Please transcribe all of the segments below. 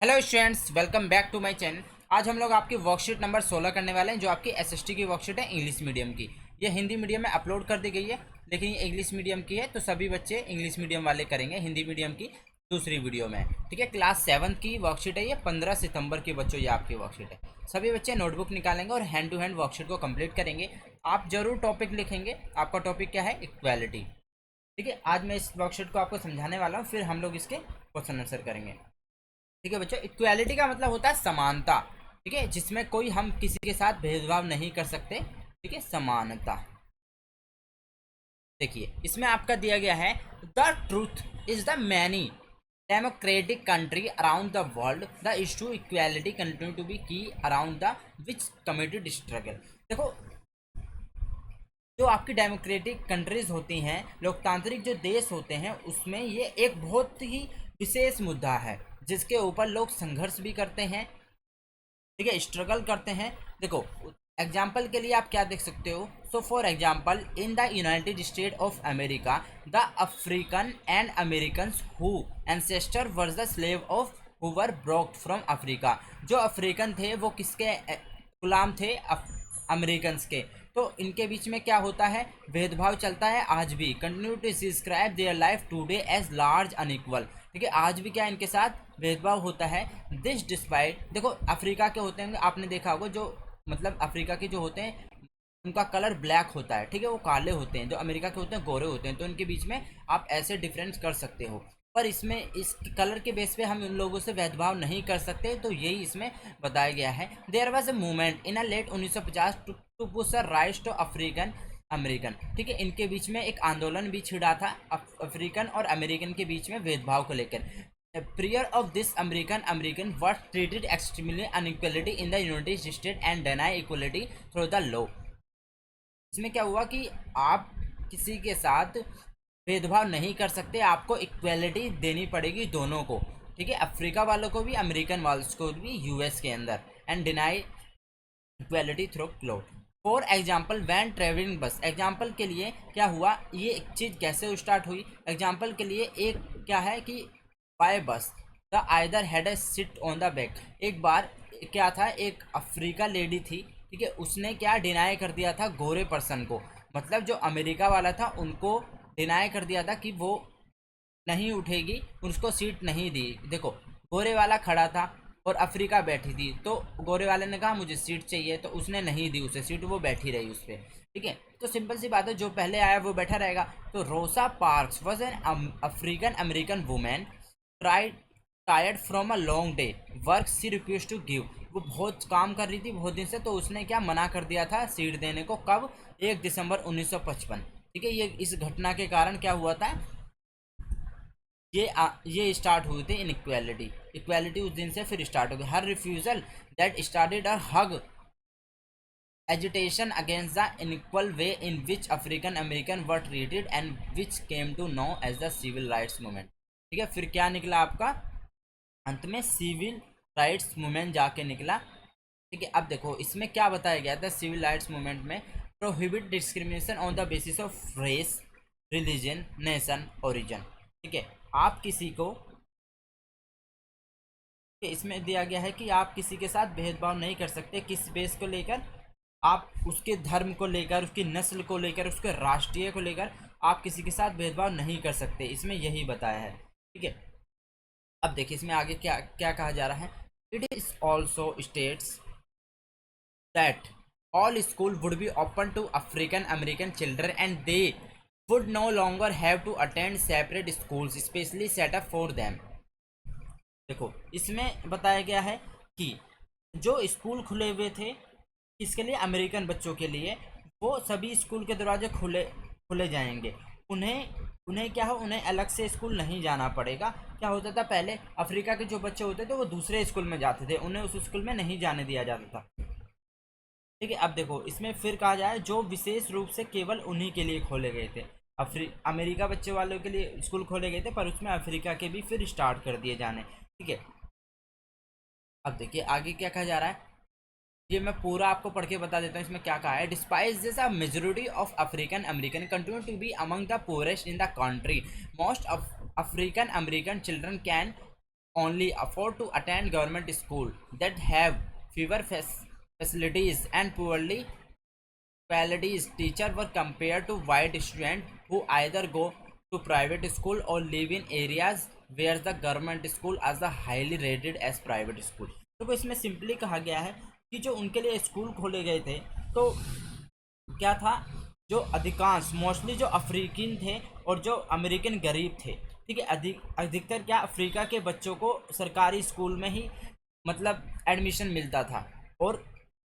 Hello students, welcome back to my channel. आज हम लोग आपकी वर्कशीट नंबर 16 करने वाले हैं, जो आपकी एसएसटी की वर्कशीट है इंग्लिश मीडियम की। ये हिंदी मीडियम में अपलोड कर दी गई है, लेकिन ये इंग्लिश मीडियम की है, तो सभी बच्चे इंग्लिश मीडियम वाले करेंगे हिंदी मीडियम की दूसरी वीडियो में। ठीक है, क्लास 7 की वर्कशीट है ये। 15 सितंबर के बच्चों ये आपकी वर्कशीट है। सभी बच्चे नोटबुक निकालेंगे और हैंड टू हैंड वर्कशीट को कंप्लीट करेंगे। आप जरूर टॉपिक लिखेंगे। आपका टॉपिक क्या है? इक्वालिटी। ठीक है, आज मैं इस वर्कशीट को आपको समझाने वाला हूँ, फिर हम लोग इसके क्वेश्चन आंसर करेंगे। ठीक है बच्चों, इक्वालिटी का मतलब होता है समानता। ठीक है, जिसमें कोई हम किसी के साथ भेदभाव नहीं कर सकते। ठीक है, समानता। देखिए, इसमें आपका दिया गया है, the truth is the many democratic country around the world the issue equality continue to be key around the which committed struggle. देखो, जो आपकी डेमोक्रेटिक कंट्रीज होती हैं, लोकतांत्रिक जो देश होते हैं, उसमें ये एक बहुत ही विशेष मुद्दा है जिसके ऊपर लोग संघर्ष भी करते हैं। ठीक है, स्ट्रगल करते हैं। देखो, एग्जाम्पल के लिए आप क्या देख सकते हो। So for example, in the United State of America the African and American who ancestor were the slave of who were brought from Africa. जो अफ्रीकन थे वो किसके गुलाम थे? अमेरिकन के। तो इनके बीच में क्या होता है? भेदभाव चलता है आज भी। Continue to describe their life today as large unequal. ठीक है, आज भी क्या इनके साथ भेदभाव होता है। दिस डिस्पाइट, देखो अफ्रीका के होते हैं, आपने देखा होगा, जो मतलब अफ्रीका के जो होते हैं उनका कलर ब्लैक होता है। ठीक है, वो काले होते हैं। जो अमेरिका के होते हैं गोरे होते हैं। तो इनके बीच में आप ऐसे डिफरेंस कर सकते हो, पर इसमें इस कलर के बेस पे हम उन लोगों से भेदभाव नहीं कर सकते। तो यही इसमें बताया गया है। There was a movement in a late 1950 to push a rights to African American. ठीक है, इनके बीच में एक आंदोलन भी छिड़ा था अफ्रीकन और अमेरिकन के बीच में भेदभाव को लेकर। Prior of this, American were treated extremely unequality in the United States and deny equality through the law। इसमें क्या हुआ कि आप किसी के साथ भेदभाव नहीं कर सकते, आपको इक्वेलिटी देनी पड़ेगी दोनों को। ठीक है, अफ्रीका वालों को भी, अमेरिकन वालों को भी, यूएस के अंदर। And deny equality through law. For example, when travelling bus. Example के लिए क्या हुआ, ये एक चीज़ कैसे स्टार्ट हुई। एग्जाम्पल के लिए एक क्या है कि बाय बस the either had a sit on the back. एक बार क्या था, एक अफ्रीका लेडी थी। ठीक है, उसने क्या डिनाई कर दिया था गोरे पर्सन को। मतलब जो अमेरिका वाला था उनको डिनाई कर दिया था कि वो नहीं उठेगी, उसको सीट नहीं दी। देखो, गोरे वाला खड़ा था और अफ्रीका बैठी थी, तो गोरे वाले ने कहा मुझे सीट चाहिए, तो उसने नहीं दी उसे सीट, वो बैठी रही उस पर। ठीक है, तो सिंपल सी बात है, जो पहले आया वो बैठा रहेगा। तो Rosa Parks was an African American women tried tired from a long day work, she request to give. वो बहुत काम कर रही थी बहुत दिन से, तो उसने क्या मना कर दिया था सीट देने को। कब? 1 दिसंबर 1955। ठीक है, ये इस घटना के कारण क्या हुआ था, ये स्टार्ट हुई थी इनइक्वालिटी। इक्वालिटी उस दिन से फिर स्टार्ट हो गई। Her refusal that started a huge agitation against the unequal way in which African American were treated and which came to know as the civil rights movement. ठीक है, फिर क्या निकला आपका अंत में? सिविल राइट्स मूवमेंट जाके निकला। ठीक है, अब देखो इसमें क्या बताया गया था सिविल राइट्स मूवमेंट में। Prohibit discrimination on the basis of race, religion, nation, origin. ठीक है, आप किसी को, इसमें दिया गया है कि आप किसी के साथ भेदभाव नहीं कर सकते। किस बेस को लेकर? आप उसके धर्म को लेकर, उसकी नस्ल को लेकर, उसके राष्ट्रीय को लेकर आप किसी के साथ भेदभाव नहीं कर सकते। इसमें यही बताया है। ठीक है, अब देखिए इसमें आगे क्या क्या कहा जा रहा है। It is also states that all school would be open to African American children and they would no longer have to attend separate schools specially set up for them। देखो, इसमें बताया गया है कि जो स्कूल खुले हुए थे इसके लिए, अमेरिकन बच्चों के लिए, वो सभी स्कूल के दरवाजे खुले खुले जाएंगे। उन्हें उन्हें क्या हो, उन्हें अलग से स्कूल नहीं जाना पड़ेगा। क्या होता था पहले, अफ्रीका के जो बच्चे होते थे वो दूसरे स्कूल में जाते थे, उन्हें उस स्कूल में नहीं जाने दिया जाता था। ठीक है, अब देखो इसमें फिर कहा जाए जो विशेष रूप से केवल उन्हीं के लिए खोले गए थे। अमेरिका बच्चे वालों के लिए स्कूल खोले गए थे, पर उसमें अफ्रीका के भी फिर स्टार्ट कर दिए जाने। ठीक है, अब देखिए आगे क्या कहा जा रहा है, ये मैं पूरा आपको पढ़ के बता देता हूँ इसमें क्या कहा है। Despite this a majority of African American continue to be among the poorest in the country, most of African American children can only afford to attend government school that have fewer facilities and poorly qualities teacher were compared to white students who either go to private school or live in areas where the government school as the highly rated as private school। तो इसमें simply कहा गया है कि जो उनके लिए school खोले गए थे तो क्या था, जो अधिकांश मोस्टली जो अफ्रीकन थे और जो अमेरिकन गरीब थे, ठीक है, अधिकतर क्या अफ्रीका के बच्चों को सरकारी स्कूल में ही मतलब एडमिशन मिलता था और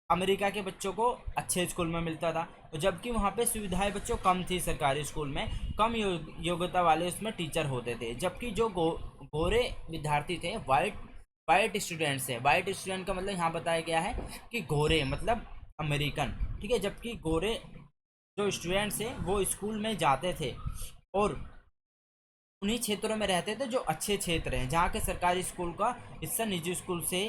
अमेरिका के बच्चों को अच्छे स्कूल में मिलता था। और जबकि वहाँ पे सुविधाएं बच्चों कम थी सरकारी स्कूल में, कम योग्यता वाले उसमें टीचर होते थे। जबकि जो गोरे विद्यार्थी थे, वाइट स्टूडेंट्स है, वाइट स्टूडेंट का मतलब यहाँ बताया गया है कि गोरे मतलब अमेरिकन, ठीक है, जबकि गोरे जो स्टूडेंट्स हैं वो स्कूल में जाते थे और उन्हीं क्षेत्रों में रहते थे जो अच्छे क्षेत्र हैं, जहाँ के सरकारी स्कूल का हिस्सा निजी स्कूल से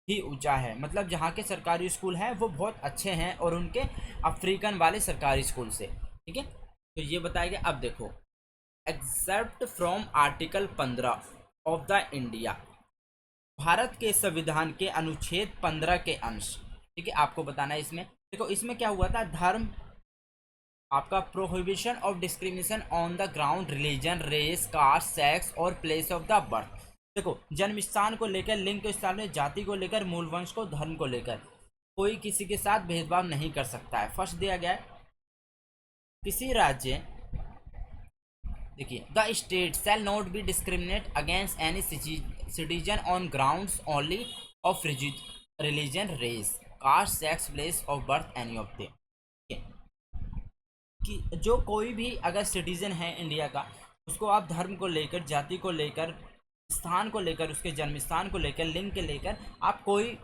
ही ऊंचा है। मतलब जहाँ के सरकारी स्कूल हैं वो बहुत अच्छे हैं और उनके अफ्रीकन वाले सरकारी स्कूल से, ठीक है। तो ये बताया गया। अब देखो, except from article 15 of the India, Bharat के संविधान के अनुच्छेद 15 के अंश, ठीक है, आपको बताना है इसमें। देखो इसमें क्या हुआ था, धर्म आपका prohibition of discrimination on the ground religion, race, caste, sex और प्लेस ऑफ द बर्थ। देखो जन्म स्थान को लेकर, लिंग के स्थान में, जाति को लेकर, मूल वंश को, धर्म को लेकर कोई किसी के साथ भेदभाव नहीं कर सकता है। फर्स्ट दिया गया है, किसी राज्य, देखिए, the state shall not be discriminate against any citizen on grounds only of religion, race, caste, sex, place of birth, any of them. कि जो कोई भी अगर सिटीजन है इंडिया का, उसको आप धर्म को लेकर, जाति को लेकर, स्थान को लेकर, उसके जन्म स्थान को लेकर, लिंग के लेकर आप कोई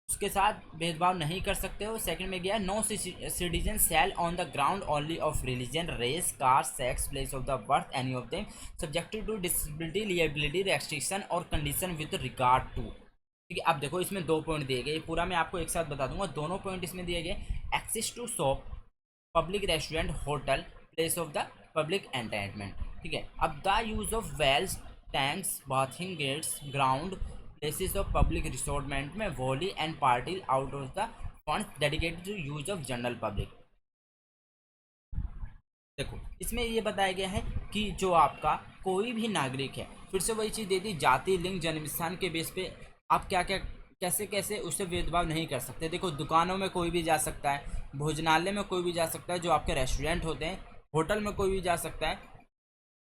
उसके साथ भेदभाव नहीं कर सकते हो। सेकंड में गया, no citizen shall on the ground only of religion, race, caste, sex, place of the birth, any of them, subjected to disability, liability, restriction और कंडीशन विद रिगार्ड टू। ठीक है, अब देखो इसमें 2 पॉइंट दिए गए, पूरा मैं आपको एक साथ बता दूंगा। दोनों पॉइंट इसमें दिए गए, access to shop, public restaurant, hotel, place of the public entertainment, ठीक है। अब the use of wells, tanks, bathing gates, ground, places of public resortment में wholly and partly out of the fund dedicated to use of general public. देखो इसमें ये बताया गया है कि जो आपका कोई भी नागरिक है, फिर से वही चीज़ दे दी, जाति, लिंग, जन्म स्थान के बेस पे आप क्या क्या कैसे कैसे उससे भेदभाव नहीं कर सकते। देखो दुकानों में कोई भी जा सकता है, भोजनालय में कोई भी जा सकता है, जो आपके रेस्टोरेंट होते हैं, होटल में कोई भी जा सकता है,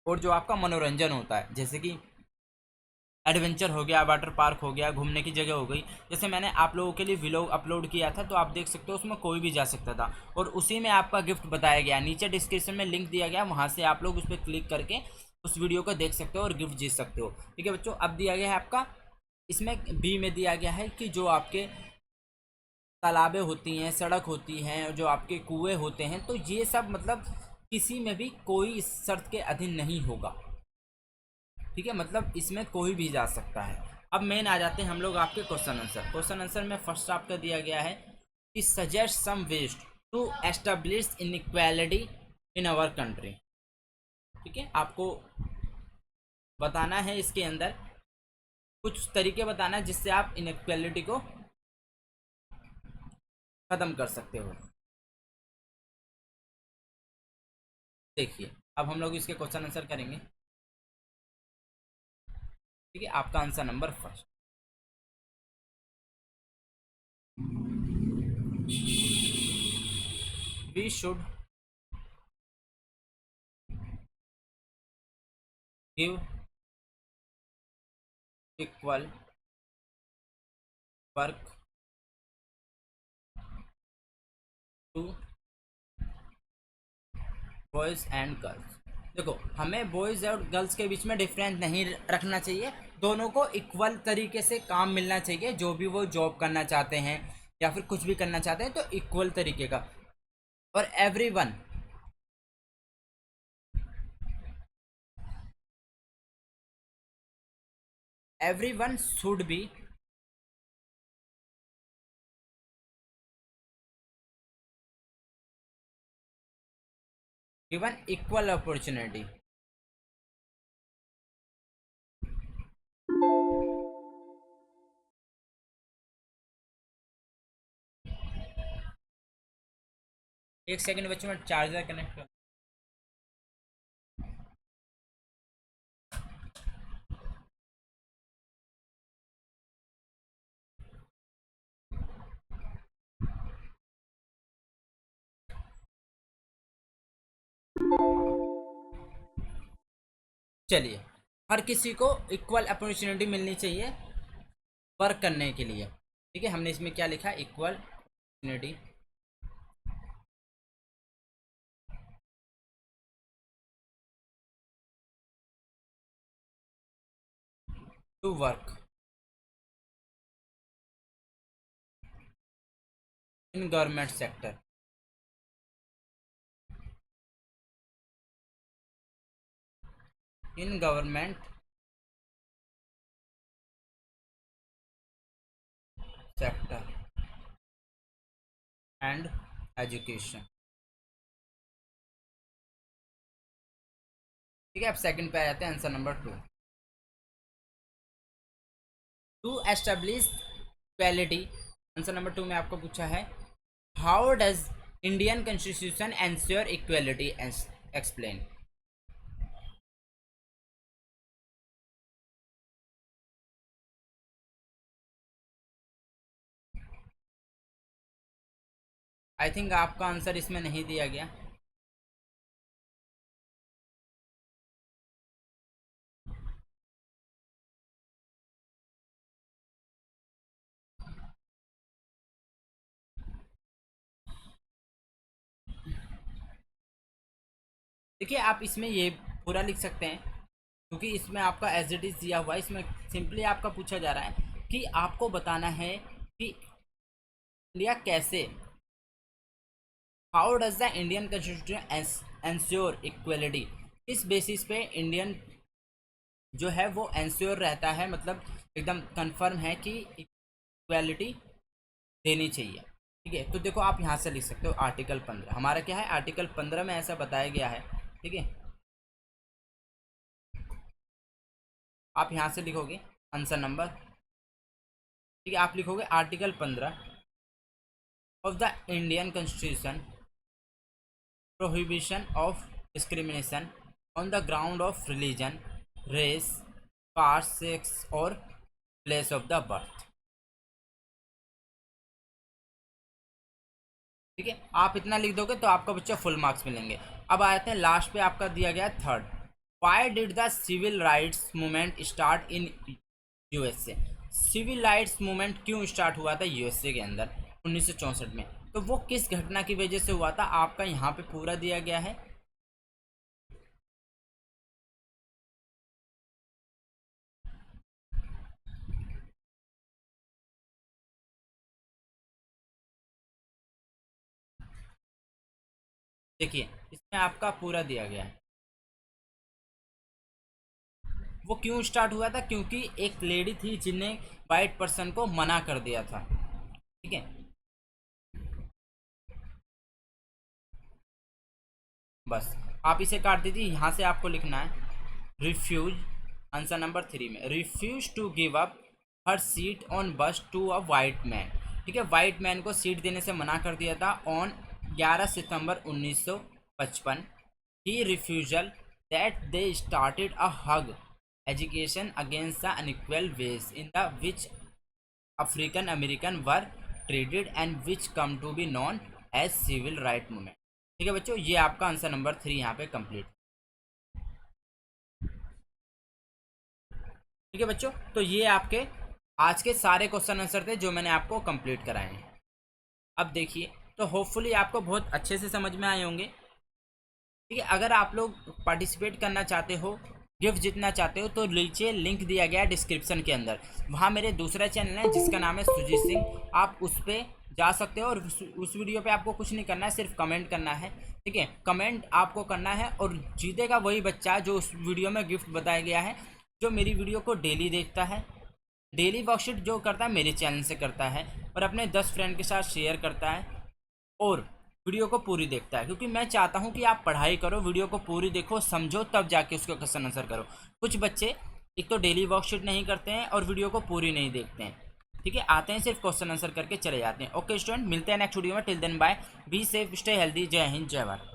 और जो आपका मनोरंजन होता है जैसे कि एडवेंचर हो गया, वाटर पार्क हो गया, घूमने की जगह हो गई, जैसे मैंने आप लोगों के लिए व्लॉग अपलोड किया था तो आप देख सकते हो उसमें कोई भी जा सकता था, और उसी में आपका गिफ्ट बताया गया, नीचे डिस्क्रिप्शन में लिंक दिया गया, वहाँ से आप लोग उस पर क्लिक करके उस वीडियो को देख सकते हो और गिफ्ट जीत सकते हो। ठीक है बच्चों, अब दिया गया है आपका, इसमें बी में दिया गया है कि जो आपके तालाबें होती हैं, सड़क होती हैं, जो आपके कुएं होते हैं, तो ये सब मतलब किसी में भी कोई इस शर्त के अधीन नहीं होगा। ठीक है, मतलब इसमें कोई भी जा सकता है। अब मेन आ जाते हैं हम लोग आपके क्वेश्चन आंसर। क्वेश्चन आंसर में फर्स्ट आपका दिया गया है कि suggest some ways to establish inequality in our country. ठीक है, आपको बताना है इसके अंदर कुछ तरीके बताना है जिससे आप इनइक्वालिटी को खत्म कर सकते हो। देखिए अब हम लोग इसके क्वेश्चन आंसर करेंगे। ठीक है, आपका answer number first, we should give equal work to boys and girls. देखो हमें बॉयज़ और गर्ल्स के बीच में डिफरेंस नहीं रखना चाहिए, दोनों को इक्वल तरीके से काम मिलना चाहिए, जो भी वो जॉब करना चाहते हैं या फिर कुछ भी करना चाहते हैं तो इक्वल तरीके का। और everyone should be given equal opportunity. एक सेकंड बच्चों में चार्जर कनेक्ट कर। चलिए, हर किसी को इक्वल अपॉर्चुनिटी मिलनी चाहिए वर्क करने के लिए। ठीक है, हमने इसमें क्या लिखा, equal opportunity to work in government sector. In government sector and education. ठीक है, अब सेकंड पे आ जाते हैं, answer number 2। To establish equality, answer number 2 में आपको पूछा है, how does Indian constitution ensure equality, explain. I think आपका आंसर इसमें नहीं दिया गया। देखिए, आप इसमें ये पूरा लिख सकते हैं, क्योंकि इसमें आपका एज इट इज़ दिया हुआ है। इसमें सिंपली आपका पूछा जा रहा है कि आपको बताना है कि इंडिया कैसे, how does the Indian constitution ensure equality, किस बेसिस पे इंडियन जो है वो एंश्योर रहता है, मतलब एकदम कंफर्म है कि इक्वालिटी देनी चाहिए। ठीक है, तो देखो आप यहाँ से लिख सकते हो आर्टिकल 15, हमारा क्या है, आर्टिकल 15 में ऐसा बताया गया है। ठीक है, आप यहाँ से लिखोगे आंसर नंबर। ठीक है, आप लिखोगे article 15 of the Indian constitution, prohibition of discrimination on the ground of religion, race, caste, sex और प्लेस ऑफ द बर्थ। ठीक है, आप इतना लिख दोगे तो आपका बच्चा फुल मार्क्स मिलेंगे। अब आते हैं लास्ट पे, आपका दिया गया third, why did the civil rights movement start in USA. Civil rights movement क्यों स्टार्ट हुआ था यूएसए के अंदर 1964 में, तो वो किस घटना की वजह से हुआ था, आपका यहाँ पे पूरा दिया गया है। देखिए, इसमें आपका पूरा दिया गया है, वो क्यों स्टार्ट हुआ था, क्योंकि एक लेडी थी जिन्हें वाइट पर्सन को मना कर दिया था। ठीक है, बस आप इसे काट दीजिए, यहाँ से आपको लिखना है रिफ्यूज, आंसर नंबर 3 में, refuse to give up her seat on bus to a white man. ठीक है, वाइट मैन को सीट देने से मना कर दिया था ऑन 11 सितंबर 1955। He refusal that they started a huge education against the unequal ways in the which African American were treated and which come to be known as civil right movement. ठीक है बच्चों, ये आपका आंसर नंबर 3 यहाँ पे complete. ठीक है बच्चों, तो ये आपके आज के सारे क्वेश्चन आंसर थे जो मैंने आपको कंप्लीट कराए हैं। अब देखिए, तो होपफुली आपको बहुत अच्छे से समझ में आए होंगे। ठीक है, अगर आप लोग पार्टिसिपेट करना चाहते हो, गिफ्ट जीतना चाहते हो, तो नीचे लिंक दिया गया है डिस्क्रिप्शन के अंदर, वहाँ मेरे दूसरा चैनल है जिसका नाम है सुजीत सिंह, आप उस पर जा सकते हो। और उस वीडियो पे आपको कुछ नहीं करना है, सिर्फ कमेंट करना है। ठीक है, कमेंट आपको करना है, और जीतेगा वही बच्चा जो उस वीडियो में गिफ्ट बताया गया है, जो मेरी वीडियो को डेली देखता है, डेली वर्कशीट जो करता है मेरे चैनल से करता है, और अपने 10 फ्रेंड के साथ शेयर करता है, और वीडियो को पूरी देखता है। क्योंकि मैं चाहता हूं कि आप पढ़ाई करो, वीडियो को पूरी देखो, समझो, तब जाके उसको क्वेश्चन आंसर करो। कुछ बच्चे एक तो डेली वर्कशीट नहीं करते हैं और वीडियो को पूरी नहीं देखते हैं। ठीक है, आते हैं सिर्फ क्वेश्चन आंसर करके चले जाते हैं। ओके स्टूडेंट, मिलते हैं नेक्स्ट वीडियो में। Till then bye, be safe, stay healthy. जय हिंद, जय भारत।